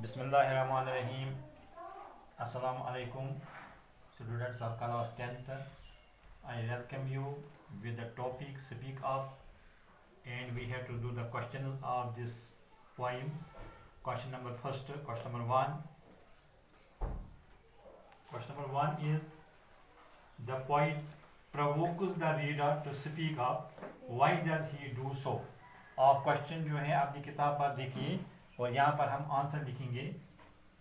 Bismillahirrahmanirrahim. Assalamu alaikum, students of class 10th. I welcome you with the topic Speak Up, and we have to do the questions of this poem. Question number one. Question number one is: the poet provokes the reader to speak up. Why does he do so? आप question जो है अपनी किताब पर देखिए और यहाँ पर हम आंसर लिखेंगे.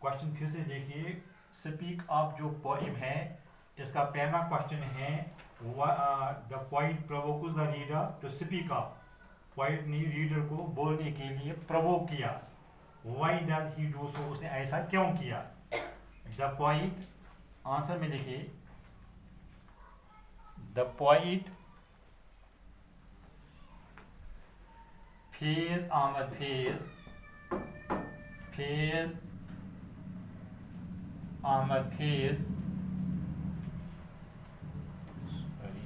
क्वेश्चन फिर से देखिए. स्पीक अप जो पोइम है इसका पहला क्वेश्चन है the poet provokes the reader to speak up. Poet ने रीडर को बोलने के लिए प्रोवोक किया. Why does he do so, उसने ऐसा क्यों किया. द पोइट, आंसर में देखिए, the poet Faiz Ahmed Faiz Ahmed Faiz sorry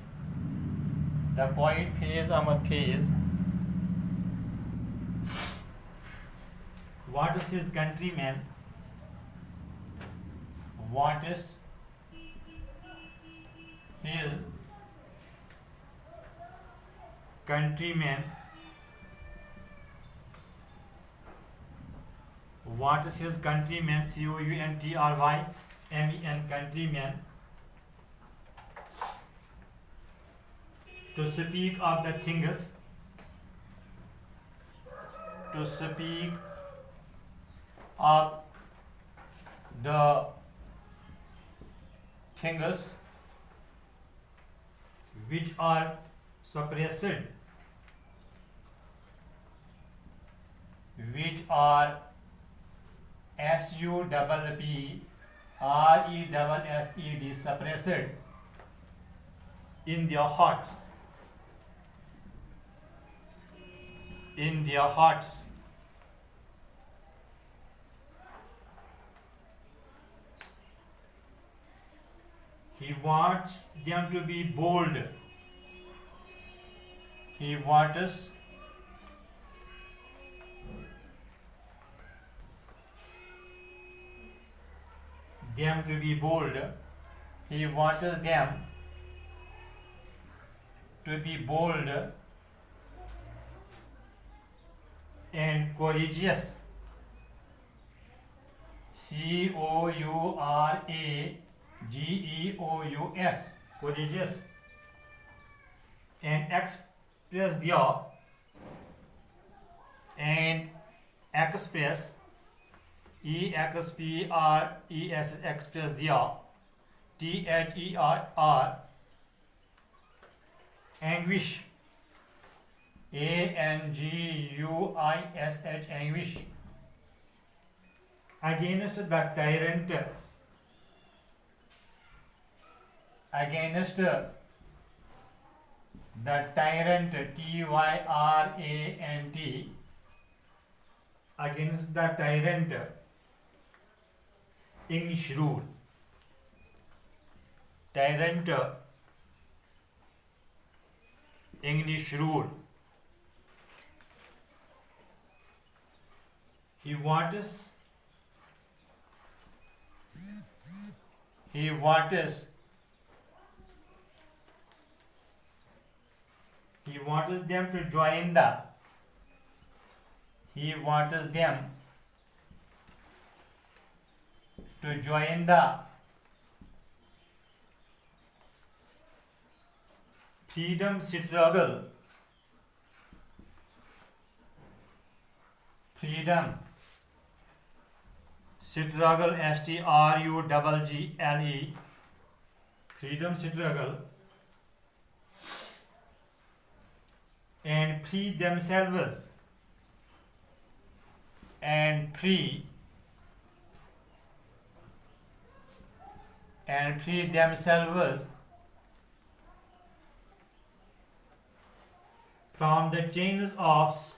the poet Faiz Ahmed Faiz what is his countrymen what is his countrymen What is his countrymen, COUNTRYMEN, countrymen, to speak of the things, to speak of the things which are suppressed, which are SUPPRESSED, suppressed in their hearts, He wants them to be bold. He wants them to be bold. He wants them to be bold and courageous. COURAGEOUS, courageous, and express their express express their THERR anguish ANGUISH anguish against the tyrant TYRANT against the tyrant English rule. Tyrant English rule. He wants them to join the freedom struggle STRUGGLE, freedom struggle, and free themselves from the chains of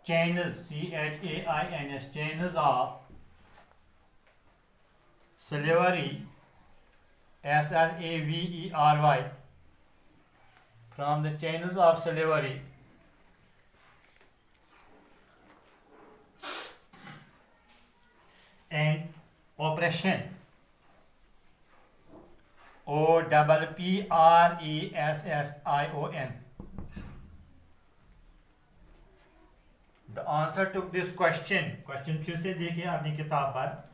CHAINS, chains of slavery, SLAVERY, from the chains of slavery oppression. OPPRESSION. The answer to this question फिर से देखिए अपनी किताब पर.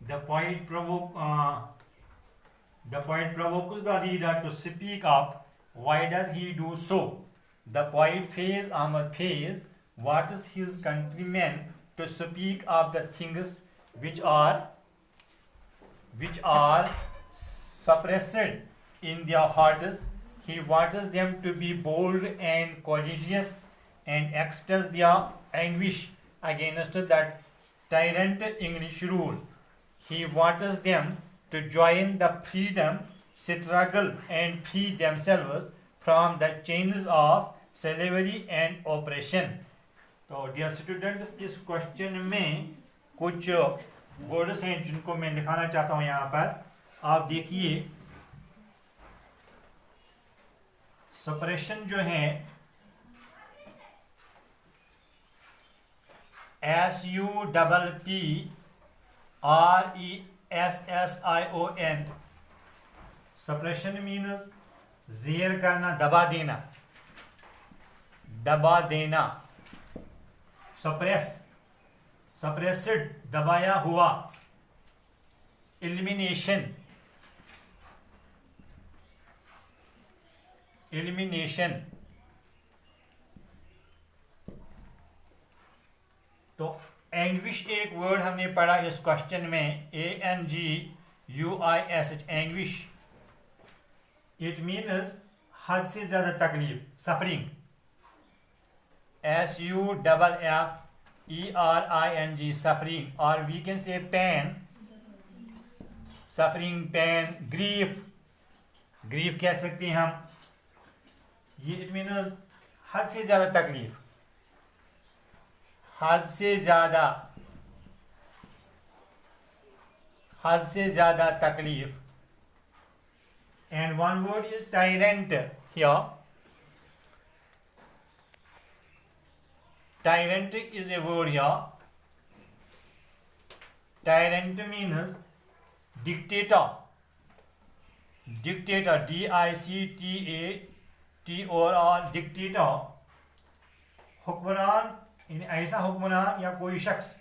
The poet provokes the reader to speak up. Why does he do so? The poet Faiz Ahmad Faiz warns his countrymen to speak up the things which are suppressed in their hearts. He wants them to be bold and courageous and express their anguish against that tyrant English rule. He wants them to join the freedom struggle and free themselves from the chains of slavery and oppression. तो dear students, इस question में कुछ words हैं जिनको मैं लिखाना चाहता हूँ यहाँ पर. आप देखिए, सप्रेशन जो है SUPPRESSION. सप्रेशन मीन्स जेर करना, दबा देना, दबा देना. सप्रेस, सप्रेस्ड, दबाया हुआ. Elimination, elimination. तो एंग्विश एक वर्ड हमने पढ़ा इस क्वेश्चन में, ANGUISH, एंग्विश. इट मीन्स हद से ज्यादा तकलीफ, suffering. SUFFERING, suffering, or we can say pain, suffering, pain, grief, grief कह सकते हैं हम. ये इट मीन्स हद से ज़्यादा तकलीफ, हद से ज़्यादा, हद से ज़्यादा तकलीफ. And one word is tyrant here. Tyrant is a word here. Tyrant means dictator. Dictator, DICTATOR, dictator. हुक्मरान, ऐसा हुक्मरान या कोई शख्स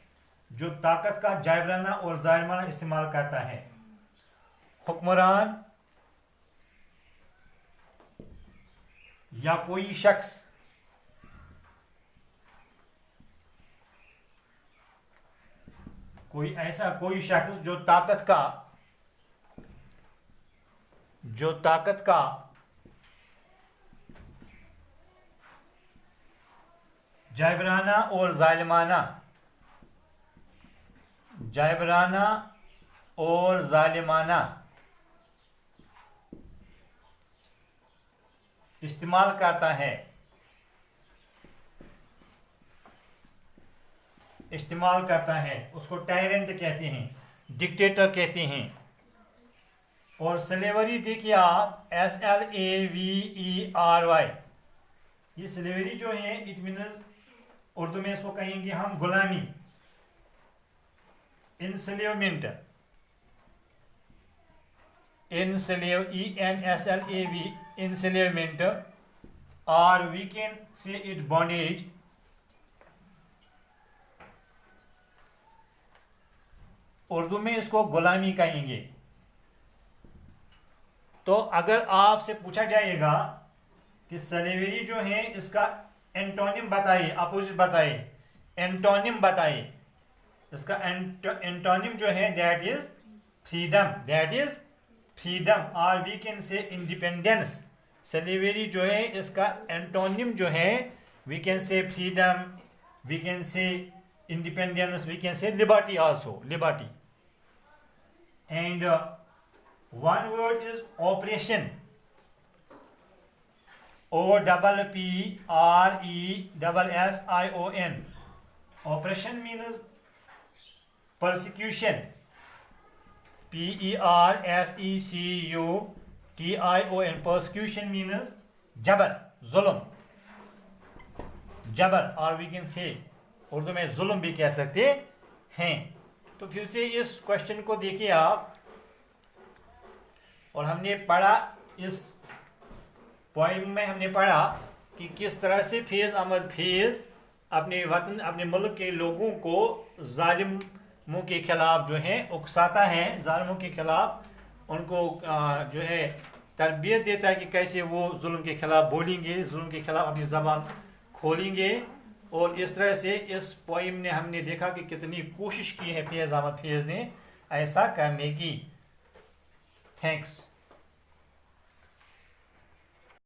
जो ताकत का जाबराना और जालिमाना इस्तेमाल करता है. हुक्मरान या कोई शख्स कोई शख्स जो ताकत का जाबराना और जालिमाना इस्तेमाल करता है, उसको टायरेंट कहते हैं, डिक्टेटर कहते हैं. और स्लेवरी देखिए आप, SLAVERY. ये स्लेवरी जो है इट मीन्स, उर्दू में इसको कहेंगे हम गुलामी, enslavement, ENSLAV, enslavement, or we can say it bondage. Urdu में इसको गुलामी कहेंगे. तो अगर आपसे पूछा जाएगा कि स्लेवरी जो है इसका एंटोनिम बताइए, अपोजिट बताइए, एंटोनिम बताइए. इसका एंटोनिम जो है दैट इज फ्रीडम, और we can say independence. Slavery जो है इसका एंटोनिम जो है, we can say freedom, we can say independence, we can say liberty also, liberty. And one word is oppression, OPPRESSION. Oppression means persecution, PERSECUTION. persecution means जबर, जुल्म, जबर, और we can say Urdu में जुल्म भी कह सकते हैं. तो तो फिर से इस क्वेश्चन को देखिए आप, और हमने पढ़ा इस पोइम में हमने पढ़ा कि किस तरह से फैज़ अहमद फैज़ अपने वतन अपने मुल्क के लोगों को जालिमों के खिलाफ जो है उकसाता है, जालिमों के खिलाफ उनको जो है तरबियत देता है कि कैसे वो जुल्म के खिलाफ बोलेंगे, जुल्म के खिलाफ अपनी ज़बान खोलेंगे। और इस तरह से इस पोइम ने हमने देखा कि कितनी कोशिश की है फैज़ अहमद फैज़ ने ऐसा करने की। थैंक्स।